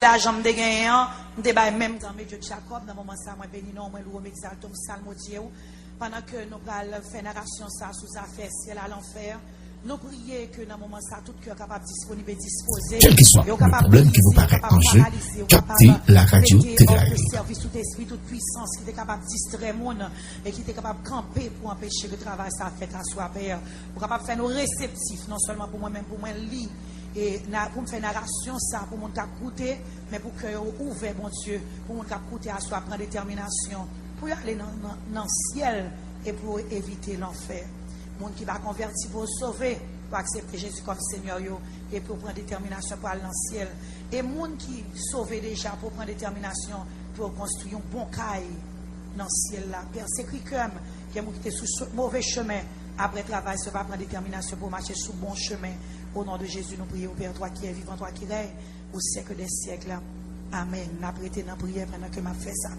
la jambe de gagnant, débat même dans Dieu de Jacob, dans le moment ça, moi béni non, moi loué m'exaltons, salmodier, pendant que nous allons faire narration ça sous affaire ciel à l'enfer. Nous prions que dans le moment ça, tout cœur capable disponible et disposé. Quel que soit le problème qui vous paraît en jeu, captez la radio TVAE. Service tout esprit, toute puissance qui est capable de distraire le monde et qui est capable de camper pour empêcher le travail ça fait à soi père. Pour capable faire nous réceptifs, non seulement pour moi-même, pour moi lit et pour me faire narration ça, pour mon cap écouter, mais pour que ouvert bon Dieu, pour mon cap écouter à soi prendre détermination pour aller dans le ciel et pour éviter l'enfer. Monde qui va convertir pour sauver, pour accepter Jésus comme Seigneur et pour prendre détermination pour aller dans le ciel. Et monde qui sauvé déjà pour prendre détermination pour construire un bon caille dans le ciel là. Père, c'est comme qui était sous mauvais chemin après travail, ça va prendre détermination pour marcher sous bon chemin. Au nom de Jésus, nous prions, Père, toi qui es vivant, toi qui règne au siècle des siècles. Amen. Nous avons prêté dans la prière pendant que m'a fait ça.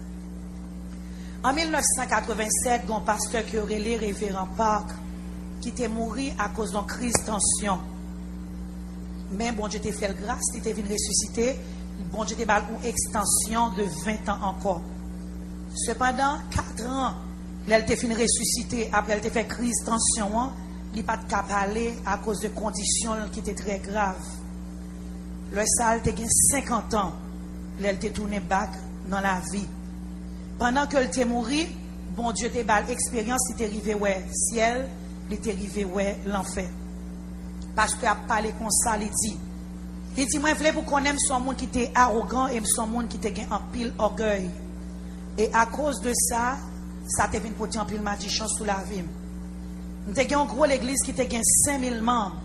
En 1987, un pasteur qui aurait les révérend Park qui était mort à cause d'une crise de tension. Mais bon Dieu t'a fait grâce, il était venu ressusciter. Bon Dieu t'a fait une extension de 20 ans encore. Cependant, 4 ans, elle était fini ressusciter. Après, elle t'a fait crise de tension. Il n'a pas de cap aller à cause de conditions qui étaient très graves. Le salle était 50 ans. Elle était tournée back dans la vie. Pendant qu'elle était morte, bon Dieu t'a fait l'expérience, il était arrivé ouais ciel. Il est arrivé ouais l'enfer. Parce que a parlé comme ça, il dit moi je voulais pour qu'on aime son monde qui était arrogant et son monde qui était en pile orgueil. Et à cause de ça, ça t'a venu porter en pile malédiction sous la vie. Nous avons une grosse église qui était 5000 membres.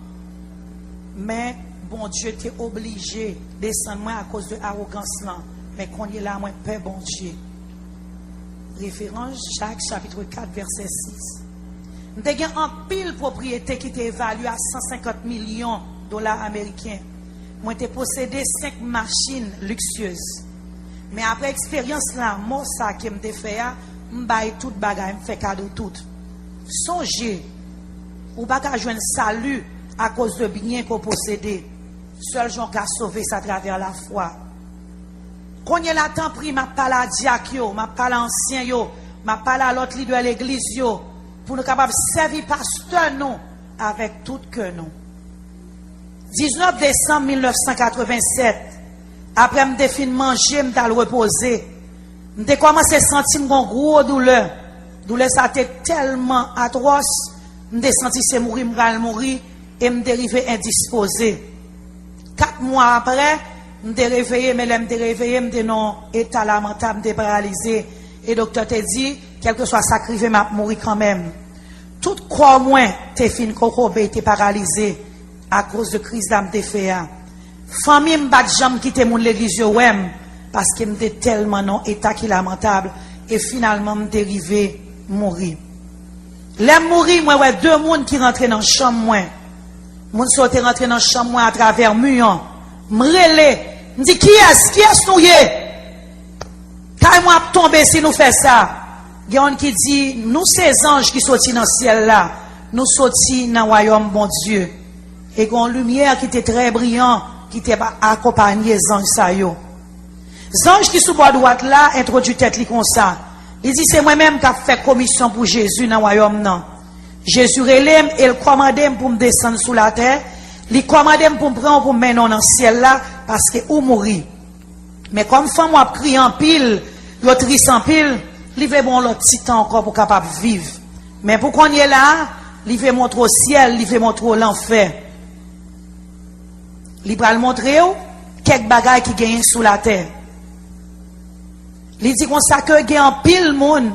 Mais bon Dieu était obligé de descendre moi à cause de l'arrogance là. Mais qu'on est là, moi père bon Dieu. Référence Jacques chapitre 4 verset 6. Nous avons un pile propriété qui était évaluée à 150 millions de dollars américains. Moi, j'ai possédé 5 machines luxueuses. Mais après l'expérience là, moi, ça qui me fait, je baille tout bagage, je fais cadeau tout. Songez, ou pas qu'à jouer un salut à cause de biens qu'on possède. Seul gens qui a sauvé ça à travers la foi. Quand il y a la temps pris, je parle à diacre, je parle à ancien, je parle à l'autre leader de l'église, pour nous capables de servir pasteur non avec tout cœur non. 19 décembre 1987, après me définir manger, me d'aller reposer, me commencé à sentir une grosse douleur. Douleur ça était tellement atroce, me senti c'est mourir, mourir et me dérivé indisposé. 4 mois après, me réveillé, mais me réveillé, me non état lamentable, me paralysé et docteur t'a dit quel que soit sacrifié, m'a mourir quand même. Tout croix moins, t'es fin kokobé, t'es paralysé à cause de crise d'âme t'es fait. Famille m'bat jambe qui t'es mon l'église ouem parce que m'était tellement non état qui lamentable et finalement m'dérivé mourir. L'aime mourir moi ouais 2 monde qui rentraient dans chambre moi. Moun sortait rentrer dans chambre moi à travers mur. M'relé, m'dit qui est nous yé? Quand moi tomber si nous fait ça. Il y a un qui dit, nous ces anges qui sortent dans le ciel là, nous sortis dans le royaume bon Dieu. Et il y a une lumière qui était très brillante, qui était accompagnée des anges ça yo. Les anges qui sont sur la droite là, introduit tête comme ça. Il dit, c'est moi-même qui a fait commission pour Jésus dans le royaume non. Jésus relève et il commande pour me descendre sous la terre. Il commande pour me prendre pour me mettre dans le ciel là, parce que ou mourir. Mais comme femme a crié en pile, l'autre triste en pile, il veut bon l'autre petit temps encore pour capable vivre. Mais pour qu'on y est là, il veut montrer au ciel, il veut montrer l'enfer. Il va le montrer quelques bagailles qui gagnent sous la terre. Il dit qu'on sait que il y a un pile monde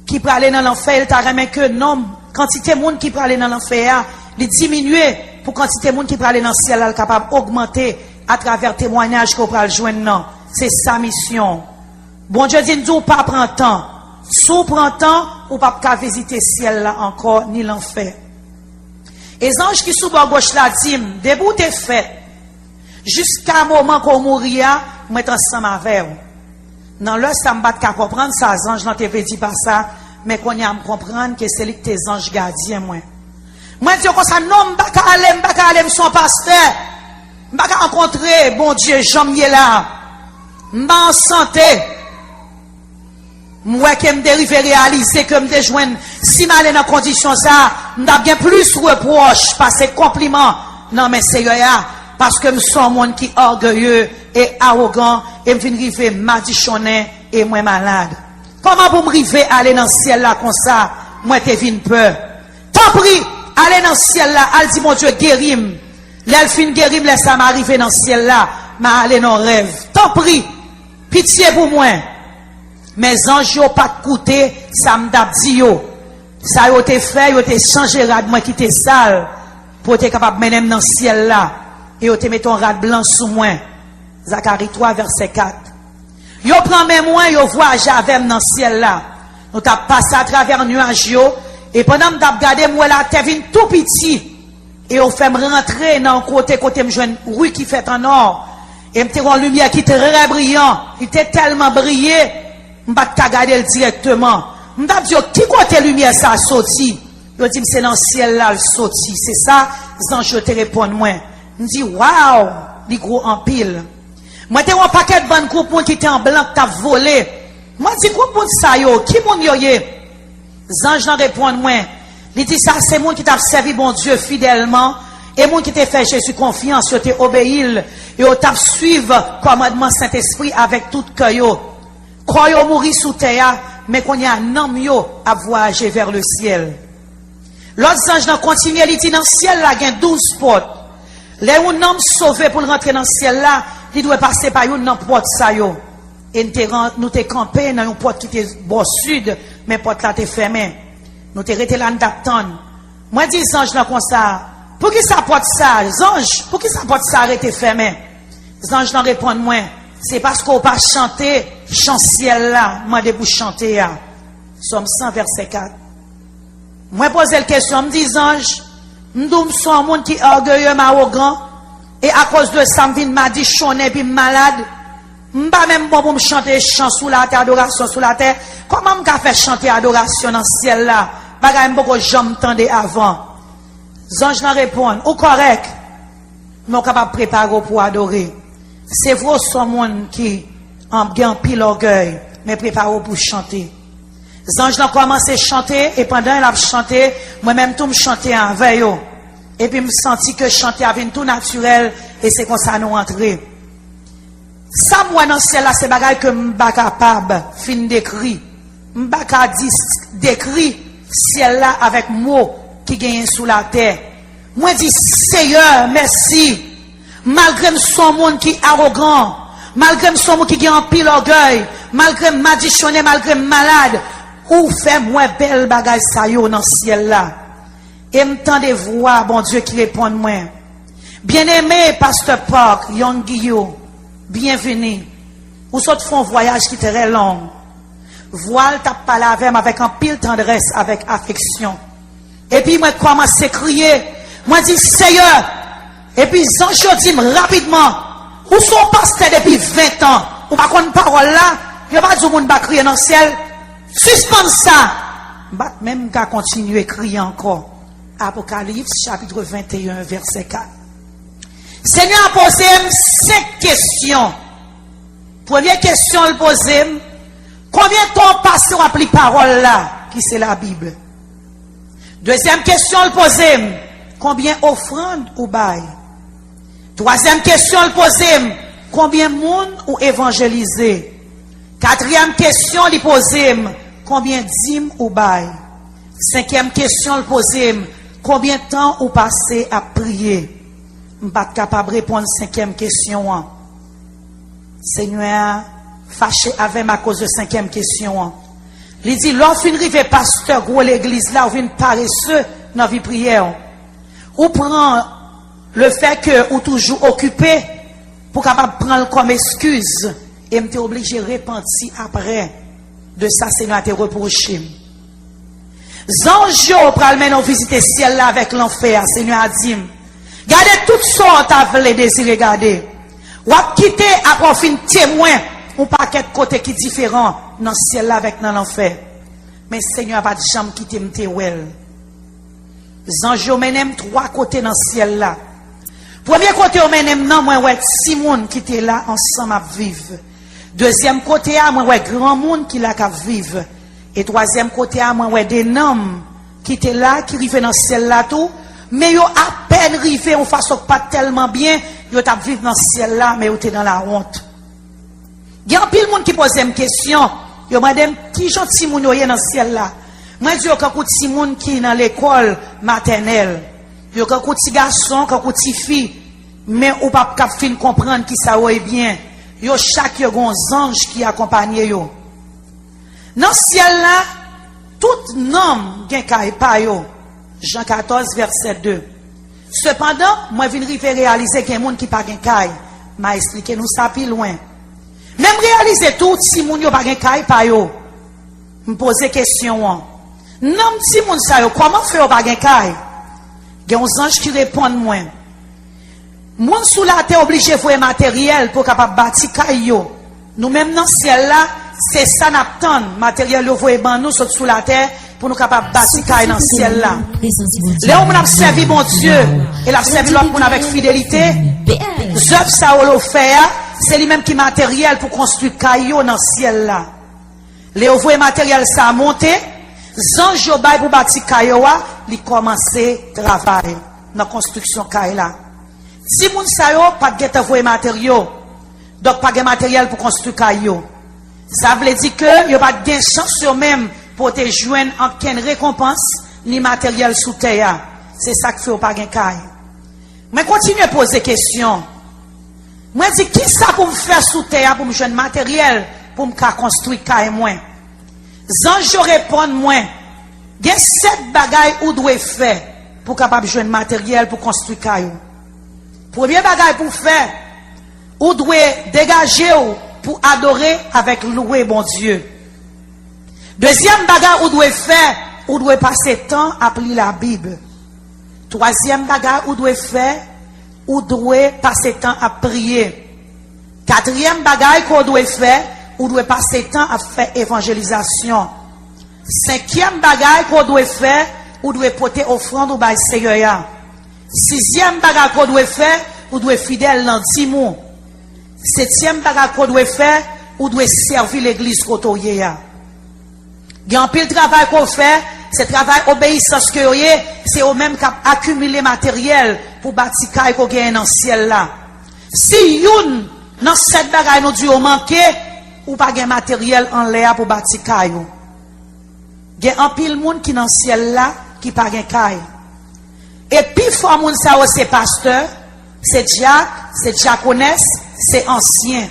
qui peut aller dans l'enfer, il t'a remis que non, quantité de monde qui peut aller dans l'enfer, il diminue pour quantité de monde qui peut aller dans le ciel, il est capable d'augmenter à travers témoignages qu'on peut joindre. Non, c'est sa mission. Bon Dieu dit, nous pas prendre temps. Sous prend temps, ou pas qu'à visiter le ciel là encore, ni l'enfer. Et les anges qui sont à gauche là disent, debout t'es fait. Jusqu'à un moment qu'on mourir, moi ensemble avec vous. Dans l'heure, ça me bat qu'à comprendre ça, les anges n'ont pas dit pas ça, mais qu'on y a à me comprendre que c'est lui que tes anges gardiens, moi. Moi, je dis comme ça, non, je ne vais pas aller, son pasteur. M'a rencontré, bon Dieu, j'en là. M'a en santé. Moi qui me dérive réaliser que me joindre si mal dans condition ça, m'a bien plus reproche passer compliment. Non mais c'est là parce que me suis un monde qui orgueilleux et arrogant et me vinn river madichonné et moi malade. Comment vous me river aller dans le ciel là comme ça, moi te vinn peur. Tant pis, aller dans le ciel là, elle dit mon Dieu guérim. L'elfine guérim laisse ça m'arriver dans le ciel là, m'a aller dans rêve. Tant pis, pitié pour moi. Mes anges n'ont pas coûté, ça m'a dit yo. Ça a été fait, yo te changé rad moi qui était sale pour être capable de mener dans le ciel là et yo te met ton rad blanc sous moi. Zacharie 3 verset 4. Yo prend même moi, yo voyage avec dans le ciel là. Nous t'a passé à travers nuage yo et pendant m't'a regardé moi là t'es vinn tout petit et on fait me rentrer dans côté me joindre rue qui fait en or et me une lumière qui très brillant, il était tellement brillé. M'pas ta regarder directement. M'pas dit qui côté lumière ça sorti. Yo dit c'est dans le ciel là le sorti. C'est ça, ange te répondre moi. M'dit waouh, li gros en pile. Moi t'ai un paquet de bonnes coupons qui était en blanc t'a volé. Moi dit coupon ça yo, qui mon yo yé? Ange n'en répond moi. Il dit ça c'est moi qui t'a servi bon Dieu fidèlement et moi qui t'a fait Jésus confiance, yo t'ai obéi et yo t'a suivre commandement Saint-Esprit avec tout cœur yo. Croyons mourir sous terre, mais qu'on y a un homme à voyager vers le ciel. L'autre ange n'a continué, il dit dans le ciel là, il y a 12 portes. Les un homme sauvé pour rentrer dans le ciel là, il doit passer par une porte ça yo. Et nous t'es campé dans une porte qui était au sud, mais porte là t'es fermée. Nous t'es resté là d'attendre. Moi dis ange là comme ça, pour qui ça porte ça, ange, pour qui ça porte ça arrêté fermé? Les anges n'en répondent moins. C'est parce qu'on pas chanter chant ciel là, moi de vous chanter là. Somme 100 verset 4. Moi pose la question, me dis ange, m'dou suis un monde qui est orgueilleux, arrogant et à cause de ça me m'a dit chonné puis malade. M'pas même bon pour me chanter chant sous la terre, adoration sous la terre. Comment m'ka faire chanter adoration dans le ciel là? Bagay m'boko jamais tendé avant. Les anges n'en répondent, ou correct. Nous capable préparer pour adorer. C'est vrai, ce monde qui a un pile orgueil, mais préparez pour chanter. Les anges ont commencé à chanter, et pendant qu'ils ont chanté, moi-même tout me chantais avec eux. Et puis, je me sentis que chanter avait tout naturel, et c'est comme ça nous entrer. Ça, moi, dans ce ciel-là, c'est bagay que je ne suis pas capable, fin d'écrit. Je ne suis pas capable d'écrire ciel-là avec mots qui gagnent sous la terre. Moi, je dis, Seigneur, merci. Malgré son monde qui est arrogant, malgré son monde qui a un pile orgueil, malgré madichonné, malgré malade, ou fait moi belle bagaille ça yo dans le ciel là. Et m'tend de voix, bon Dieu qui répond moi. Bien-aimé, Pasteur Park, Young Guillaume, bienvenue. Ou soit font un voyage qui est très long. Voile t'a parlé avec un pile tendresse, avec affection. Et puis moi commence à crier, moi dis Seigneur. Et puis, Zancho dit rapidement, où sont pasteur depuis 20 ans? Ou pas qu'on parole là, il n'y a pas de monde qui crier dans le ciel. Suspends ça. Même qu'à continuer à crier encore. Apocalypse, chapitre 21, verset 4. Seigneur a posé 5 questions. Première question, il pose, combien de temps passe à appeler parole là, qui c'est la Bible? Deuxième question, il pose, combien offrandes ou bail? Troisième question, il pose, combien de monde ou évangélisé? Quatrième question, il pose, combien dîmes ou bail? Cinquième question, il pose, combien de temps ou passé à prier? Je ne suis pas capable de répondre à la cinquième question. Seigneur, fâché avec moi à cause de la cinquième question. Il dit, lorsqu'on arrive pasteur gros l'église là, on vient paresseux dans la vie prière. Ou prend le fait que ou toujours occupé pour capable prendre comme excuse et m'était obligé de repentir après de ça Seigneur te reproché. Zanjo pral men visiter ciel là avec l'enfer Seigneur a dit gardez toutes sortes à les désirer garder. Ou a quitter après fin témoin ou paquet côté qui différent dans ciel là avec dans l'enfer. Mais Seigneur pas de jamais quitter m'te wel. Zanjo menem 3 côtés dans ciel là. Premier côté, on mène non, moi, ouais, si moun qui était là ensemble à vivre. Deuxième côté, moi, ouais, grand monde qui là qu'à vivre. Et troisième côté, moi, ouais, des noms qui étaient là, qui rivaient dans ciel là tout. Mais yo à peine rivé, on façon pas tellement bien, yo t'a vivre dans ciel là, mais yo t'es dans la honte. Il y a un pile monde qui pose une question. Yo madame, qui gentil moun yo dans ciel là? Moi, je dis, quand petit monde qui est dans l'école maternelle, yo quand petit garçon, quand petit fille, mais ou pas cap fin comprendre qui ça est bien. Yo chaque yo gon ange qui accompagne yo. Dans ciel là, tout nom gen kay pa yo. Jean 14 verset 2. Cependant, moi vinn rive réaliser qu'il y a monde qui pas gen kay. M'a expliqué nous ça plus loin. Même réaliser tout si moun yo pas gen kay pa yo. Me poser question. Non si moun sa yo comment faire pas gen kay? Gen os anges qui répondent moins. Moun sous la terre obligé voir matériel pour capable bâtir kay yo. Nous même dans ciel là, c'est ça n'attend matériel yo voyer ban nous sous la terre pour nous capable bâtir kay dans ciel là. Là on a servi mon Dieu et l'a servi l'autre monde avec fidélité. Zœuvre ça on le fait, c'est lui même qui matériel pour construire kay yo dans ciel là. Les voyer matériel ça monter, ange yo bay pour bâtir kay yo, li commencer travail dans construction kay là. Si moun sa yo pas de voyer matériaux, donc pas de matériel pour construire kay yo. Ça veut dire que yo pas de chance sur même pour te joindre aucune récompense ni matériel sous terre. C'est ça que fait pas de kay. Mais continue à poser question. Moi dis qui ça pour me faire sous terre pour me joindre matériel pour me construire kay moi. Zanj yo répond moi. Il y a 7 bagailles ou doit faire pour capable joindre matériel pour construire kay yo. Premier bagage pour faire, ou doit dégager pour adorer avec louer bon Dieu. Deuxième bagage ou doit faire, ou doit passer temps à lire la Bible. Troisième bagage ou doit faire, ou doit passer temps à prier. Quatrième bagage qu'on doit faire, ou doit passer temps à faire évangélisation. Cinquième bagage qu'on doit faire, ou doit porter offrande au bail Seigneur. Sixième bagage qu'on doit faire, ou doit fidèle dans 10 mois. Septième bagage qu'on doit faire, ou doit servir l'église côtoyée. Il y a un pile travail qu'on fait, c'est travail obéissance que c'est au même cap accumuler matériel pour bâtir kay qu'on gagne dans le ciel là. Si youn dans 7 bagages nous Dieu manqué, ou pas gain matériel en l'air pour bâtir kay. Il y a un pile monde qui dans le ciel là qui pas gain kay. Et puis, faut moun sa c'est pasteur, c'est diacre, c'est diaconesse, c'est ancien.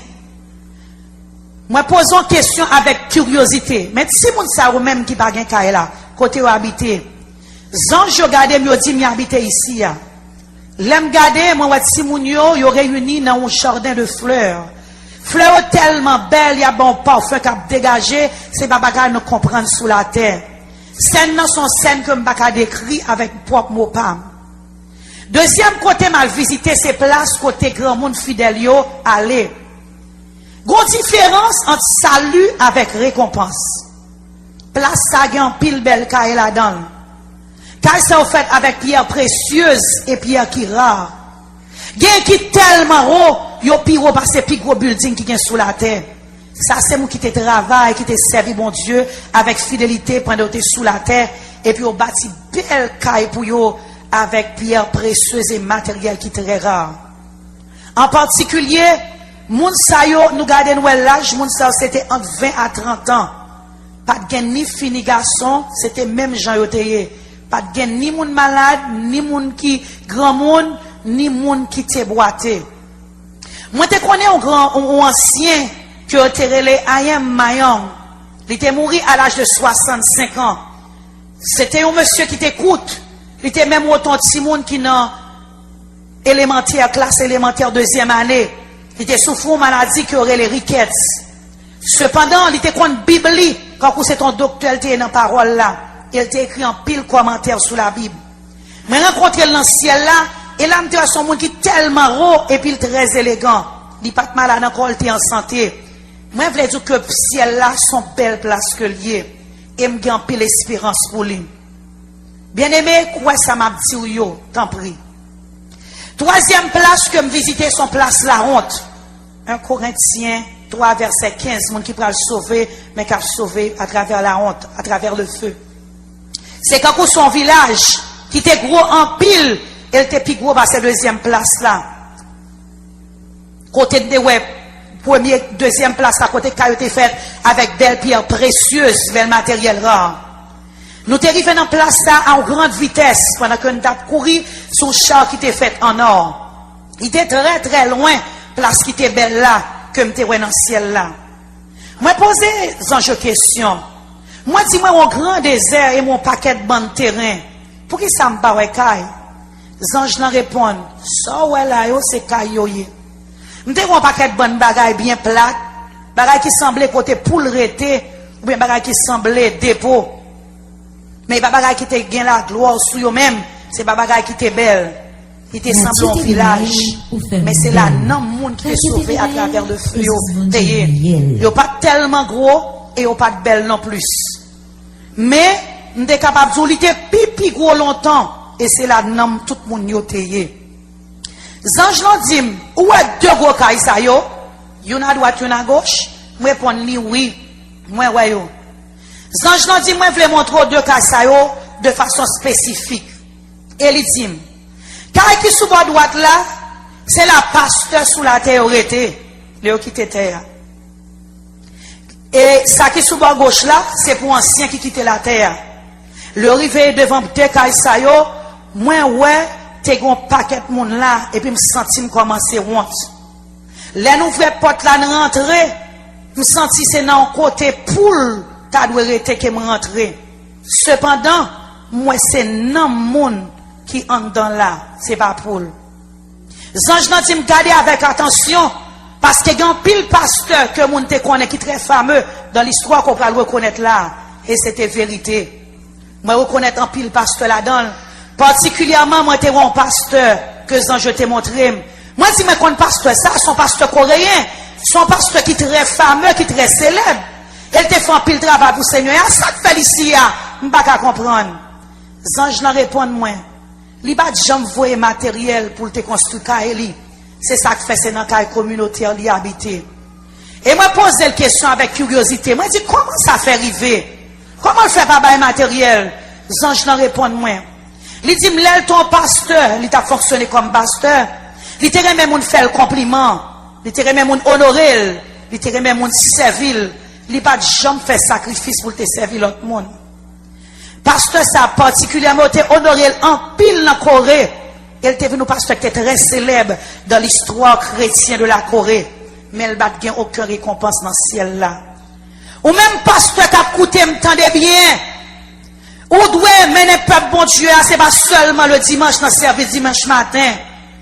Moi, posons question avec curiosité. Mais si moun sa ou même qui pas gen kay là, côté où habiter. Zanj yo gade me dit m'y habiter ici ya. L'aime gade moi wè si moun yo réuni dans un jardin de fleurs. Fleurs tellement belles, y a bon parfum qui a dégagé, c'est pas bagay nous comprendre sous la terre. Scènes nan sont scènes que m'baka décrit avec propre mot pam. Deuxième côté mal visité, c'est place côté grand monde fidèle yo aller. Gros différence entre salut avec récompense. Place ça gen pile belle kay là-dedans. Kay ça fait avec pierre précieuse et pierre qui rare. Gen qui tellement haut, yo pi haut parce que pi gros building qui gen sous la terre. Ça c'est moi qui te travaille, qui te servi bon Dieu avec fidélité pendant que tu es sous la terre et puis on bâti belle caille pour yo avec pierre précieuse et matériel qui très rare. En particulier, moun sa yo nous garder nous l'âge moun sa c'était entre 20 à 30 ans. Pas de gen ni fini garçon, c'était même Jean Yoteye. Pas de gen ni moun malade, ni moun qui grand monde, ni moun qui te boité. Moi te connais un grand ou ancien que Terele Ayem Mayong, il était mort à l'âge de 65 ans. C'était un monsieur qui t'écoute. Il était même autant de Simone qui n'a élémentaire, classe élémentaire 2e année. Il était souffrant de maladie qui aurait les rickets. Cependant, il était contre Bible. Quand c'est ton docteur, il était dans la parole là. Il était écrit en pile commentaire sur la Bible. Mais rencontré dans le ciel là, et là, il son monde qui est tellement haut et puis très élégant. Il n'est pas malade encore, il était en santé. Moi, je veux dire que le ciel là, sont belles places que lié. Et me gagne l'espérance pour lui. Bien aimé, quoi ça m'a dit yo, t'en prie. Troisième place que me visiter son place la honte. 1 Corinthiens 3 verset 15, monde qui peut le sauver, mais qui a sauvé à travers la honte, à travers le feu. C'est quand son village, qui était gros en pile, elle était plus gros par cette deuxième place là. Côté de web, première, deuxième place, à côté qui a été faite avec belles pierres précieuses, bel matériel rare. Nous t'es arrivé dans place là en grande vitesse, pendant que nous avons couru sur char qui était fait en or. Il était très très loin, place qui était belle là, que m'était dans le ciel là. Moi posé une question. Moi dis-moi mon grand désert et mon paquet de bandes terrain. Pour qui ça me paraît caille? Zange n'en répondent. Ça ouais là yo c'est caille yo yé. M'était un paquet de bonnes bagailles bien plates, bagailles qui semblaient côté poule rété, ou bien bagailles qui semblaient dépôt. Mais pas bagaille qui était gain la gloire sur eux même, c'est pas bagaille qui était belle. Il était semblé un village. Mais c'est là non monde qui est sauvé à travers le feu. Ils n'ont pas tellement gros et ils n'ont pas de belle non plus. Mais nous sommes capables de dire pipi gros longtemps et c'est là non tout le monde est payé. Zange l'ont dit, où est deux gros cailles ça yo? Y'en a droite, y'en a gauche? Moi répondre oui. Moi ouais yo. Zange l'ont dit, moi je voulais montrer deux cailles ça yo de façon spécifique. Et il dit, caille qui sous bord droite là, c'est la pasteur sous la terre aurait Léo qui était terre. Et ça qui sous bord gauche là, c'est pour ancien qui quittait la terre. Le rivet devant deux cailles ça yo, moi ouais, t'es un paquet de monde là, et puis me senti me commencer honte. Les nouvelles portes là rentrer, me senti c'est dans côté poule, t'as dû rester que me rentrer. Cependant, moi c'est non monde qui entre dans là, c'est pas poule. Zange nan ti me garder avec attention, parce que y a un pile pasteur que moun te connaît qui très fameux dans l'histoire qu'on peut le reconnaître là, et c'était vérité. Moi reconnaître un pile pasteur là-dedans. Particulièrement, moi, t'es un pasteur que je t'ai montré. Moi, dis-moi qu'on pasteur, ça, son pasteur coréen, son pasteur qui est très fameux, qui est très célèbre. Elle te fait un pile travail pour le Seigneur. Et à ça que fait ici, je ne peux pas comprendre. Zange n'en répond moins. Il n'y a pas de gens qui matériel pour te construire. C'est ça que fait, c'est dans la communauté où il habite. Et moi, pose la question avec curiosité. Moi, je dis, comment ça fait arriver? Comment le fait pas de matériel? Zange n'en répond moins. Il dit, m'lèl ton pasteur, il t'a fonctionné comme pasteur. Il t'a même moun fait le compliment. Il t'a même moun honoré. Il t'a même moun servil. Il pas jamais fait sacrifice pour te servir l'autre monde. Pasteur, ça particulièrement été honoré en pile dans la Corée. Il était venu pasteur qui était très célèbre dans l'histoire chrétienne de la Corée. Mais il n'a pas aucune récompense dans ce ciel là. Ou même pasteur qui a coûté, m'tendez bien. Ou doit mener peuple bon Dieu, c'est pas seulement le dimanche dans le service dimanche matin.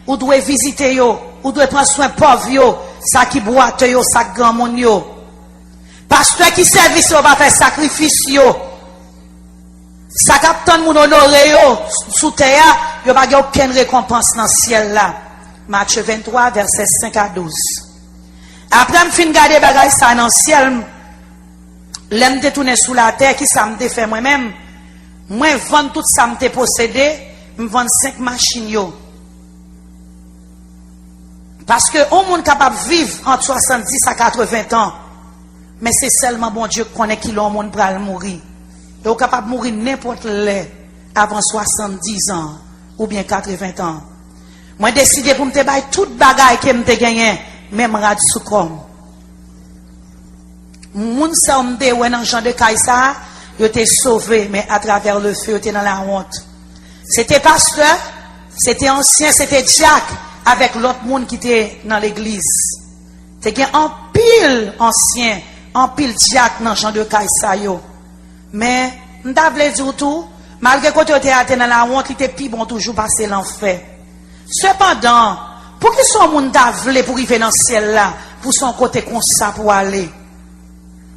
Ou doit visiter yo, ou doit prendre soin pauvre yo, ça qui boite yo, ça grand monde yo. Pasteur qui service yo va faire sacrifice yo. Ça capte moun honoré yo sous terre, yo pas aucune récompense dans le ciel là. Matthieu 23 verset 5 à 12. Après me fin garder bagay ça dans le ciel, l'aime détourner sous la terre qui ça me défait moi-même. Moi, vendre tout ça, me possédé, me vendre 5 machines. Yo. Parce que on monde capable de vivre entre 70 à 80 ans. Mais c'est seulement bon Dieu qui connaît qui l'on monde pour mourir. Et on capable de mourir n'importe l'heure avant 70 ans ou bien 80 ans. Moi, décidé pour me bailler toute bagaille que me gagné, même rad sous comme. Moun sa me de ouais dans genre de Kaisa. Ils étaient sauvés, mais à travers le feu, ils étaient dans la honte. C'était pasteur, c'était ancien, c'était Jack, avec l'autre monde qui était dans l'église. C'était un pile ancien, un pile Jack dans le champ de Kaïsayo. Mais, je voulais dire tout, malgré que tu étais dans la honte, il était plus bon toujours passer l'enfer. Cependant, pour qui son monde voulait pour arriver dans le ciel là, pour son côté comme ça pour aller?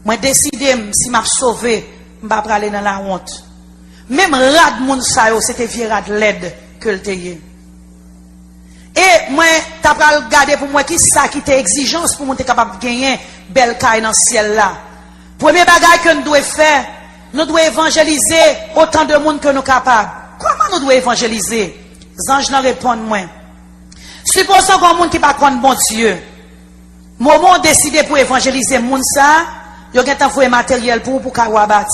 Moi, décidé, si m'a sauvé, je ne vais pas aller dans la honte. Même rad moun sa yo, c'était vieux rad LED que le teye. Et moi, tu as regardé pour moi qui ça qui était exigence pour moi être capable de gagner belle caille dans le ciel là. Premier bagage que nous devons faire, nous devons évangéliser autant de monde que nous sommes capables. Comment nous devons évangéliser? Les anges n'en répondent moins. Supposons qu'on monde qui pas connaît bon Dieu. Moment décidé pour évangéliser monde ça, yo gen tan foué matériel pour ka bâti.